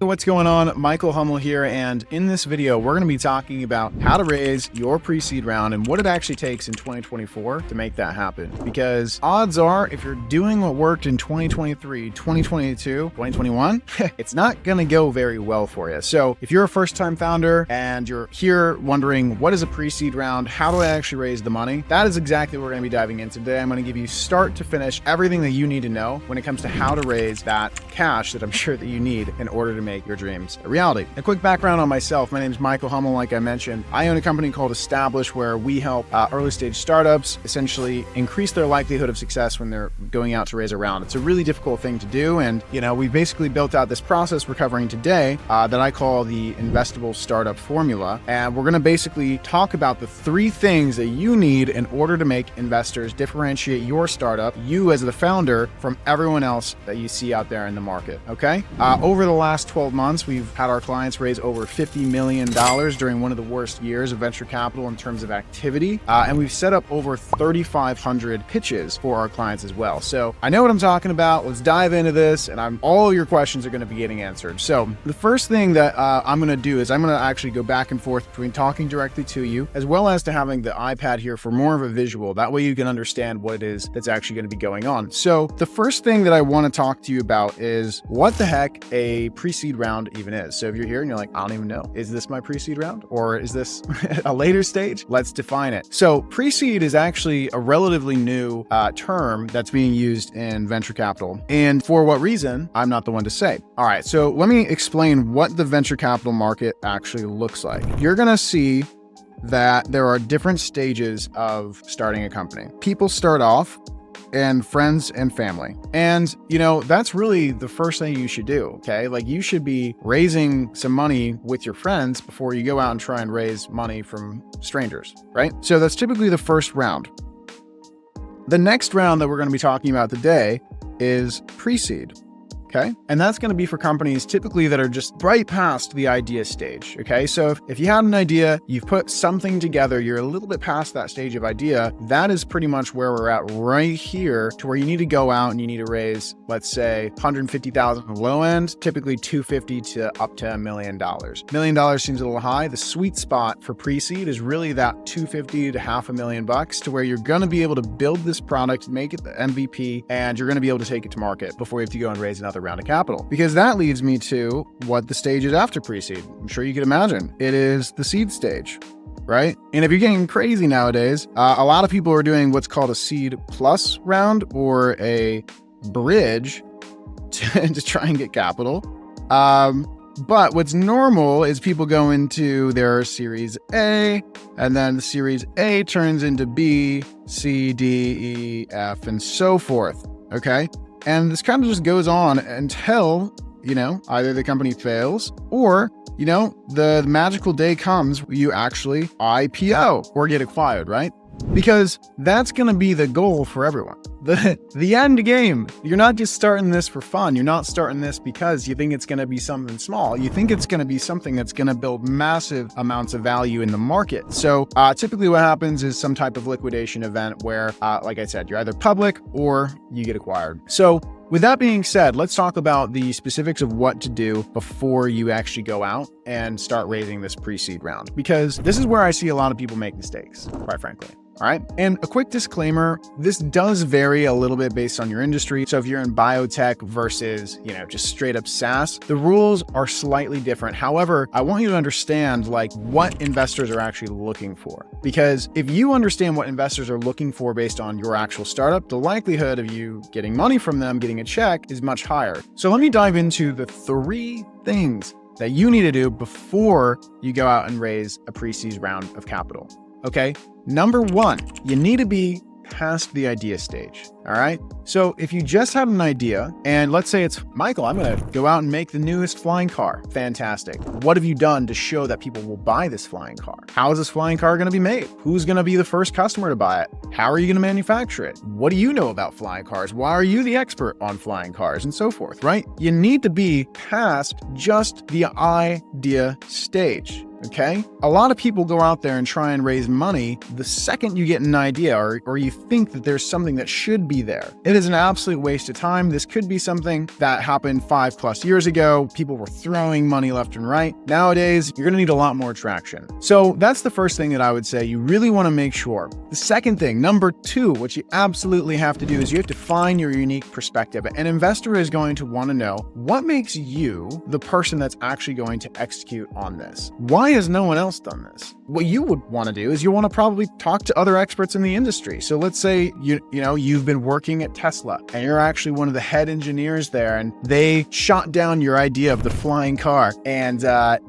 What's going on? Michael Hummel here, and in this video we're going to be talking about how to raise your pre-seed round and what it actually takes in 2024 to make that happen. Because odds are, if you're doing what worked in 2023, 2022, 2021, it's not going to go very well for you. So if you're a first-time founder and you're here wondering what is a pre-seed round, how do I actually raise the money, that is exactly what we're going to be diving into today. I'm going to give you start to finish everything that you need to know when it comes to how to raise that cash that I'm sure that you need in order to make your dreams a reality. A quick background on myself. My name is Michael Hummel. Like I mentioned, I own a company called Investable where we help early stage startups essentially increase their likelihood of success when they're going out to raise a round. It's a really difficult thing to do. And, we've basically built out this process we're covering today that I call the Investable Startup Formula. And we're going to basically talk about the 3 things that you need in order to make investors differentiate your startup, you as the founder, from everyone else that you see out there in the market. Okay. Over the last 12 months, we've had our clients raise over $50 million during one of the worst years of venture capital in terms of activity. And we've set up over 3,500 pitches for our clients as well. So I know what I'm talking about. Let's dive into this, and all your questions are going to be getting answered. So the first thing that I'm going to do is I'm going to actually go back and forth between talking directly to you as well as to having the iPad here for more of a visual. That way you can understand what it is that's actually going to be going on. So the first thing that I want to talk to you about is what the heck a pre-seed round even is. So if you're here and you're like, I don't even know, is this my pre-seed round or is this a later stage? Let's define it. So pre-seed is actually a relatively new term that's being used in venture capital. And for what reason, I'm not the one to say. All right, so let me explain what the venture capital market actually looks like. You're going to see that there are different stages of starting a company. People start off and friends and family. And, that's really the first thing you should do, okay? Like, you should be raising some money with your friends before you go out and try and raise money from strangers, right? So that's typically the first round. The next round that we're going to be talking about today is pre-seed. Okay. And that's going to be for companies typically that are just right past the idea stage. Okay. So if you had an idea, you've put something together, you're a little bit past that stage of idea, that is pretty much where we're at right here, to where you need to go out and you need to raise, let's say, 150,000 on the low end, typically 250 to up to $1 million. $1 million seems a little high. The sweet spot for pre-seed is really that 250 to $500,000 to where you're going to be able to build this product, make it the MVP, and you're going to be able to take it to market before you have to go and raise another round of capital. Because that leads me to what the stage is after pre-seed. I'm sure you can imagine. It is the seed stage, right? And if you're getting crazy nowadays, a lot of people are doing what's called a seed plus round or a bridge to try and get capital. But what's normal is people go into their Series A, and then the Series A turns into B, C, D, E, F, and so forth. Okay? And this kind of just goes on until, either the company fails or, the magical day comes where you actually IPO or get acquired, right? Because that's going to be the goal for everyone. The end game. You're not just starting this for fun. You're not starting this because you think it's going to be something small. You think it's going to be something that's going to build massive amounts of value in the market. So typically what happens is some type of liquidation event where, like I said, you're either public or you get acquired. So with that being said, let's talk about the specifics of what to do before you actually go out and start raising this pre-seed round, because this is where I see a lot of people make mistakes, quite frankly. All right. And a quick disclaimer, this does vary a little bit based on your industry. So if you're in biotech versus, just straight up SaaS, the rules are slightly different. However, I want you to understand what investors are actually looking for, because if you understand what investors are looking for based on your actual startup, the likelihood of you getting money from them, getting a check, is much higher. So let me dive into the 3 things that you need to do before you go out and raise a pre-seed round of capital. Okay. Number 1, you need to be past the idea stage. All right. So if you just have an idea and let's say it's, Michael, I'm going to go out and make the newest flying car. Fantastic. What have you done to show that people will buy this flying car? How is this flying car going to be made? Who's going to be the first customer to buy it? How are you going to manufacture it? What do you know about flying cars? Why are you the expert on flying cars and so forth, right? You need to be past just the idea stage. Okay. A lot of people go out there and try and raise money the second you get an idea or you think that there's something that should be be there. It is an absolute waste of time. This could be something that happened 5+ years ago. People were throwing money left and right. Nowadays, you're going to need a lot more traction. So that's the first thing that I would say you really want to make sure. The second thing, number 2, what you absolutely have to do is you have to find your unique perspective. An investor is going to want to know what makes you the person that's actually going to execute on this. Why has no one else done this? What you would want to do is you want to probably talk to other experts in the industry. So let's say you've been working at Tesla and you're actually one of the head engineers there, and they shot down your idea of the flying car and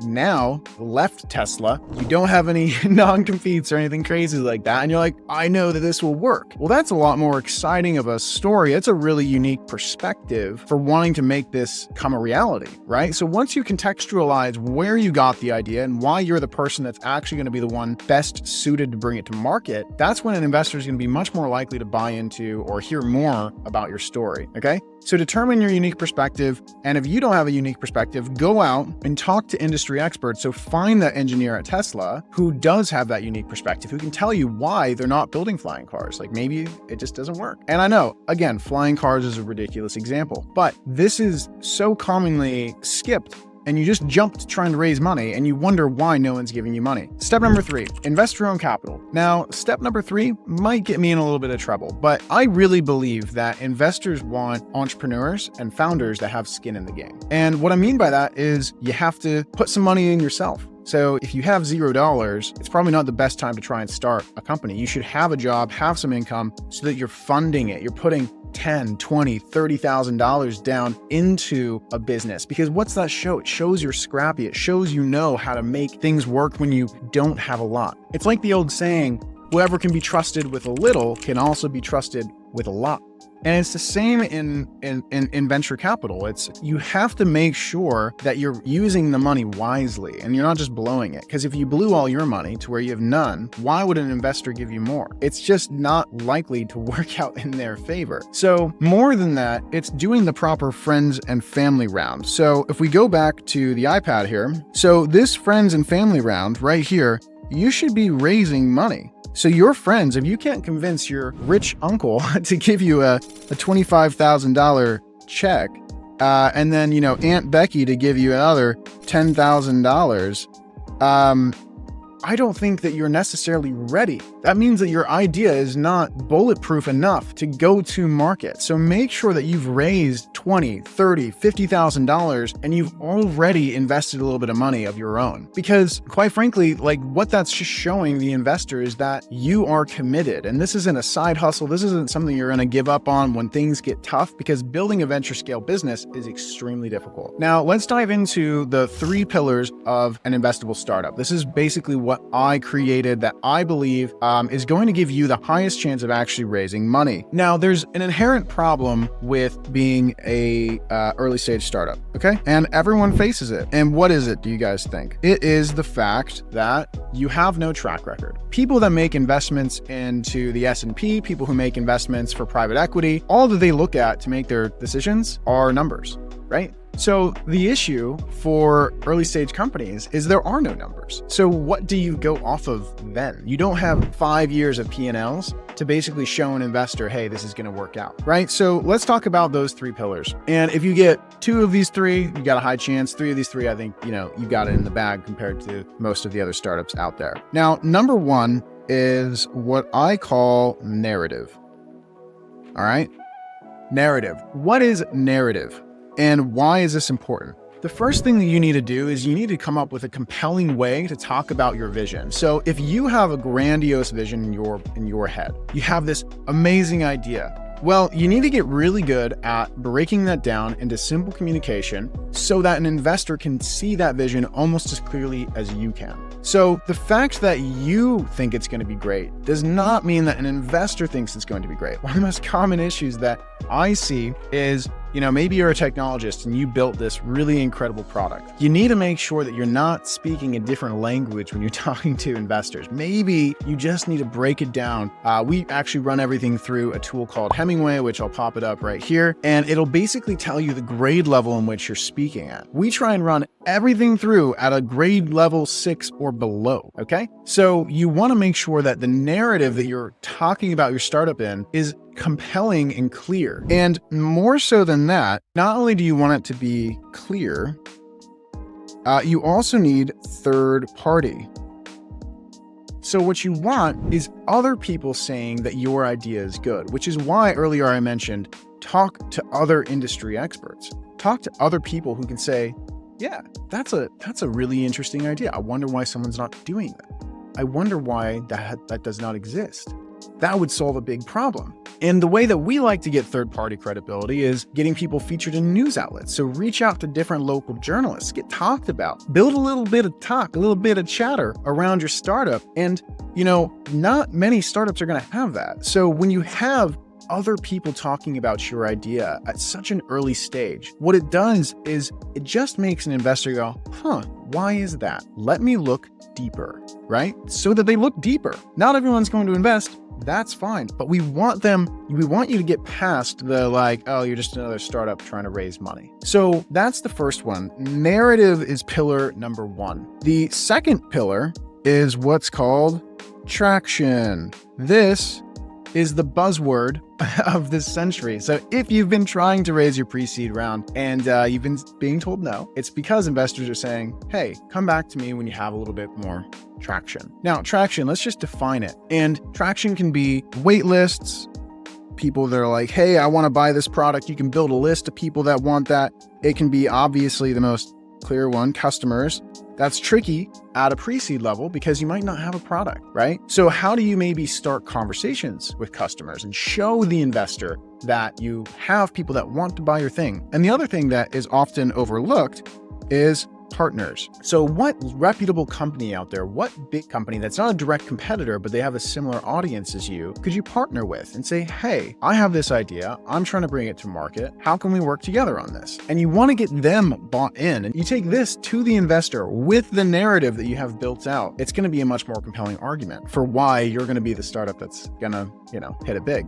now left Tesla. You don't have any non-competes or anything crazy like that, and you're like, I know that this will work. Well, that's a lot more exciting of a story. It's a really unique perspective for wanting to make this come a reality, right? So once you contextualize where you got the idea and why you're the person that's actually going to be the one best suited to bring it to market, that's when an investor is going to be much more likely to buy into or hear more about your story, okay? So determine your unique perspective, and if you don't have a unique perspective, go out and talk to industry experts. So find that engineer at Tesla who does have that unique perspective, who can tell you why they're not building flying cars. Like maybe it just doesn't work. And I know, again, flying cars is a ridiculous example, but this is so commonly skipped. And you just jump to trying to raise money and you wonder why no one's giving you money. Step number 3, invest your own capital. Now, step number 3 might get me in a little bit of trouble, but I really believe that investors want entrepreneurs and founders that have skin in the game. And what I mean by that is you have to put some money in yourself. So if you have $0, it's probably not the best time to try and start a company. You should have a job, have some income so that you're funding it. You're putting $10,000, $20,000, $30,000 down into a business. Because what's that show? It shows you're scrappy. It shows you know how to make things work when you don't have a lot. It's like the old saying, whoever can be trusted with a little can also be trusted with a lot. And it's the same in venture capital. It's you have to make sure that you're using the money wisely and you're not just blowing it. Because if you blew all your money to where you have none, why would an investor give you more? It's just not likely to work out in their favor. So more than that, it's doing the proper friends and family round. So if we go back to the iPad here, so this friends and family round right here, you should be raising money. So your friends, if you can't convince your rich uncle to give you a $25,000 check, and then, Aunt Becky to give you another $10,000, I don't think that you're necessarily ready. That means that your idea is not bulletproof enough to go to market. So make sure that you've raised $20,000, $30,000, $50,000 and you've already invested a little bit of money of your own. Because quite frankly, like what that's just showing the investor is that you are committed. And this isn't a side hustle. This isn't something you're going to give up on when things get tough, because building a venture scale business is extremely difficult. Now let's dive into the 3 pillars of an investable startup. This is basically what I created that I believe is going to give you the highest chance of actually raising money. Now, there's an inherent problem with being a early stage startup, okay? And everyone faces it. And what is it, do you guys think? It is the fact that you have no track record. People that make investments into the S&P, people who make investments for private equity, all that they look at to make their decisions are numbers, right? So the issue for early stage companies is there are no numbers. So what do you go off of then? You don't have 5 years of P&Ls to basically show an investor, hey, this is going to work out, right? So let's talk about those 3 pillars. And if you get 2 of these 3, you got a high chance. 3 of these 3, I think, you got it in the bag compared to most of the other startups out there. Now, number 1 is what I call narrative. All right? Narrative. What is narrative? And why is this important? The first thing that you need to do is you need to come up with a compelling way to talk about your vision. So if you have a grandiose vision in your head, you have this amazing idea, well, you need to get really good at breaking that down into simple communication so that an investor can see that vision almost as clearly as you can. So the fact that you think it's going to be great does not mean that an investor thinks it's going to be great. One of the most common issues that I see is, maybe you're a technologist and you built this really incredible product. You need to make sure that you're not speaking a different language when you're talking to investors. Maybe you just need to break it down. We actually run everything through a tool called Hemingway, which I'll pop it up right here. And it'll basically tell you the grade level in which you're speaking at. We try and run everything through at a grade level 6 or below, okay? So you want to make sure that the narrative that you're talking about your startup in is compelling and clear. And more so than that, not only do you want it to be clear, you also need third party. So what you want is other people saying that your idea is good, which is why earlier I mentioned talk to other industry experts. Talk to other people who can say, yeah, that's a really interesting idea. I wonder why someone's not doing that. I wonder why that does not exist. That would solve a big problem. And the way that we like to get third-party credibility is getting people featured in news outlets. So reach out to different local journalists, get talked about, build a little bit of talk, a little bit of chatter around your startup. And, not many startups are going to have that. So when you have other people talking about your idea at such an early stage, what it does is it just makes an investor go, why is that? Let me look deeper, right? So that they look deeper. Not everyone's going to invest. That's fine. But we want you to get past the oh, you're just another startup trying to raise money. So that's the first one. Narrative is pillar number one. The second pillar is what's called traction. This is the buzzword of this century. So if you've been trying to raise your pre-seed round and you've been being told no, it's because investors are saying, hey, come back to me when you have a little bit more traction. Now, traction, let's just define it. And traction can be wait lists, people that are like, hey, I want to buy this product. You can build a list of people that want that. It can be obviously the most clear one, customers. That's tricky at a pre-seed level because you might not have a product, right? So how do you maybe start conversations with customers and show the investor that you have people that want to buy your thing? And the other thing that is often overlooked is partners. So what reputable company out there, what big company that's not a direct competitor, but they have a similar audience as you, could you partner with and say, hey, I have this idea. I'm trying to bring it to market. How can we work together on this? And you want to get them bought in, and you take this to the investor with the narrative that you have built out. It's going to be a much more compelling argument for why you're going to be the startup that's going to, hit it big.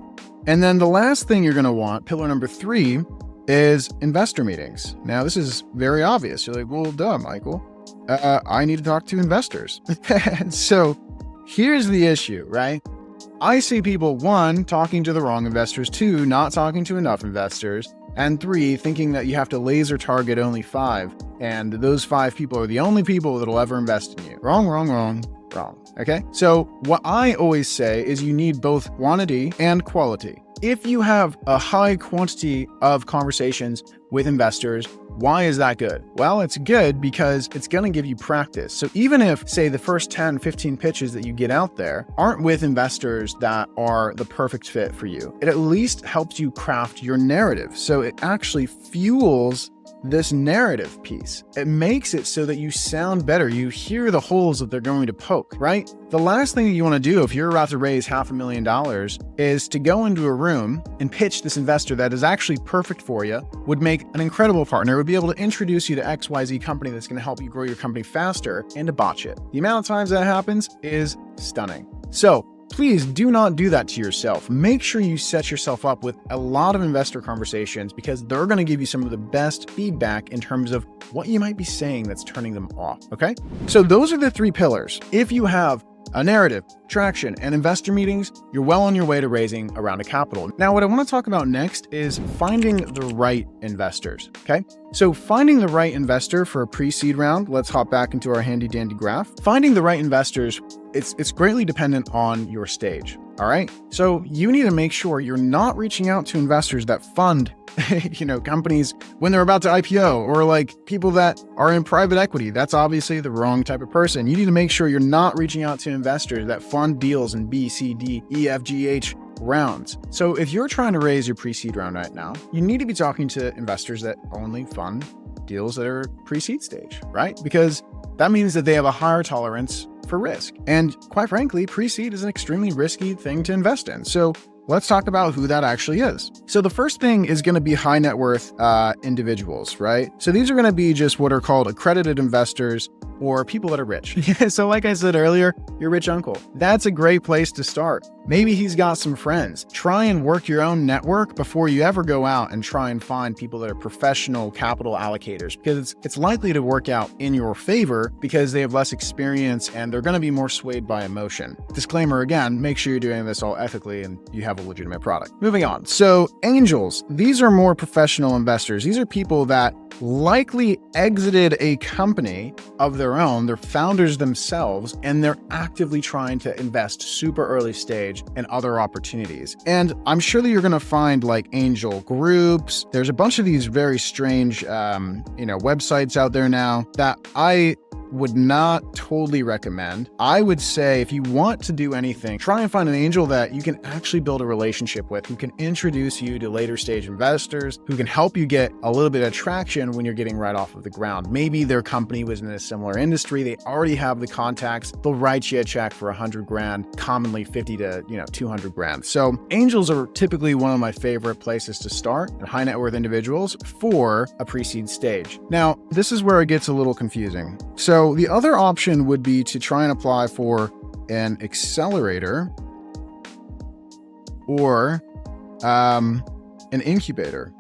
And then the last thing you're going to want, pillar number 3, is investor meetings. Now, this is very obvious. You're like, well, duh, Michael. I need to talk to investors. So here's the issue, right? I see people, 1, talking to the wrong investors, 2, not talking to enough investors, and 3, thinking that you have to laser target only 5, and those 5 people are the only people that'll ever invest in you. Wrong. Okay? So what I always say is you need both quantity and quality. If you have a high quantity of conversations with investors, why is that good? Well, it's good because it's going to give you practice. So even if, say, the first 10, 15 pitches that you get out there aren't with investors that are the perfect fit for you, it at least helps you craft your narrative. So it actually fuels this narrative piece. It makes it so that you sound better. You hear the holes that they're going to poke, right? The last thing that you want to do if you're about to raise $500,000 is to go into a room and pitch this investor that is actually perfect for you, would make an incredible partner, would be able to introduce you to XYZ company that's going to help you grow your company faster, and to botch it. The amount of times that happens is stunning. So please do not do that to yourself. Make sure you set yourself up with a lot of investor conversations because they're going to give you some of the best feedback in terms of what you might be saying that's turning them off. Okay. So those are the 3 pillars. If you have a narrative, traction, and investor meetings, you're well on your way to raising a round of capital. Now, what I want to talk about next is finding the right investors. Okay. So finding the right investor for a pre-seed round, let's hop back into our handy dandy graph. Finding the right investors, it's greatly dependent on your stage. All right. So you need to make sure you're not reaching out to investors that fund companies when they're about to IPO, or like people that are in private equity. That's obviously the wrong type of person. You need to make sure you're not reaching out to investors that fund deals in B, C, D, E, F, G, H rounds. So if you're trying to raise your pre-seed round right now, you need to be talking to investors that only fund deals that are pre-seed stage, right? Because that means that they have a higher tolerance for risk. And quite frankly, pre-seed is an extremely risky thing to invest in. So let's talk about who that actually is. So the first thing is going to be high net worth individuals, right? So these are going to be just what are called accredited investors, or people that are rich. So like I said earlier, your rich uncle, that's a great place to start. Maybe he's got some friends. Try and work your own network before you ever go out and try and find people that are professional capital allocators, because it's likely to work out in your favor because they have less experience and they're going to be more swayed by emotion. Disclaimer again, make sure you're doing this all ethically and you have a legitimate product. Moving on. So angels, these are more professional investors. These are people that likely exited a company of their own, they're founders themselves, and they're actively trying to invest super early stage in other opportunities. And I'm sure that you're going to find like angel groups. There's a bunch of these very strange, websites out there now that I would not totally recommend. I would say if you want to do anything, try and find an angel that you can actually build a relationship with, who can introduce you to later stage investors, who can help you get a little bit of traction when you're getting right off of the ground. Maybe their company was in a similar industry. They already have the contacts. They'll write you a check for 100 grand, commonly 50 to 200 grand. So angels are typically one of my favorite places to start, and high net worth individuals for a pre-seed stage. Now, this is where it gets a little confusing. So the other option would be to try and apply for an accelerator or an incubator.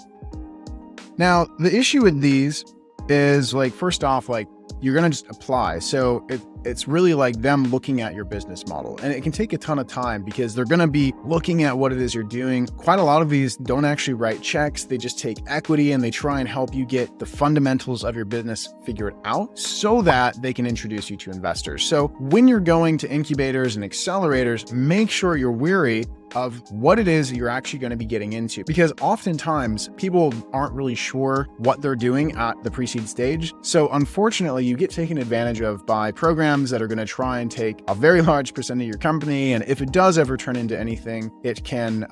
Now, the issue with these is like, first off, like you're going to just apply. So it's really like them looking at your business model, and it can take a ton of time because they're going to be looking at what it is you're doing. Quite a lot of these don't actually write checks. They just take equity and they try and help you get the fundamentals of your business figured out so that they can introduce you to investors. So when you're going to incubators and accelerators, make sure you're wary of what it is you're actually going to be getting into, because oftentimes people aren't really sure what they're doing at the pre-seed stage. So unfortunately, you get taken advantage of by programs that are going to try and take a very large percent of your company. And if it does ever turn into anything, it can,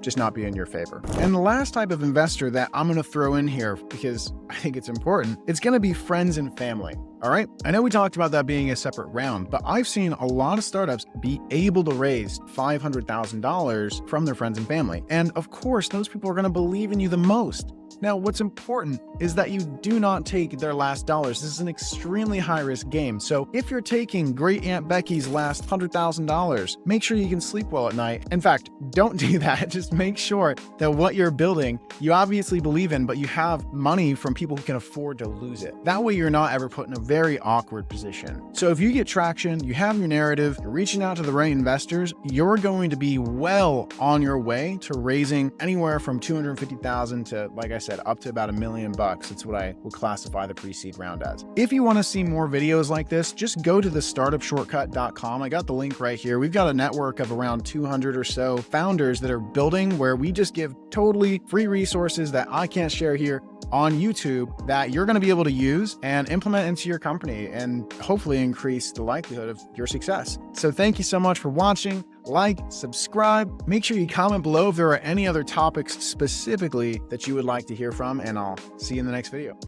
just not be in your favor. And the last type of investor that I'm going to throw in here, because I think it's important, it's going to be friends and family. All right. I know we talked about that being a separate round, but I've seen a lot of startups be able to raise $500,000 from their friends and family. And of course, those people are going to believe in you the most. Now, what's important is that you do not take their last dollars. This is an extremely high-risk game. So if you're taking Great Aunt Becky's last $100,000, make sure you can sleep well at night. In fact, don't do that. Just make sure that what you're building, you obviously believe in, but you have money from people who can afford to lose it. That way, you're not ever put in a very awkward position. So if you get traction, you have your narrative, you're reaching out to the right investors, you're going to be well on your way to raising anywhere from $250,000 to, like I said, up to about $1 million bucks. It's what I will classify the pre-seed round as. If you want to see more videos like this, just go to thestartupshortcut.com. I got the link right here. We've got a network of around 200 or so founders that are building, where we just give totally free resources that I can't share here on YouTube that you're going to be able to use and implement into your company and hopefully increase the likelihood of your success. So thank you so much for watching. Like, subscribe, make sure you comment below if there are any other topics specifically that you would like to hear from, and I'll see you in the next video.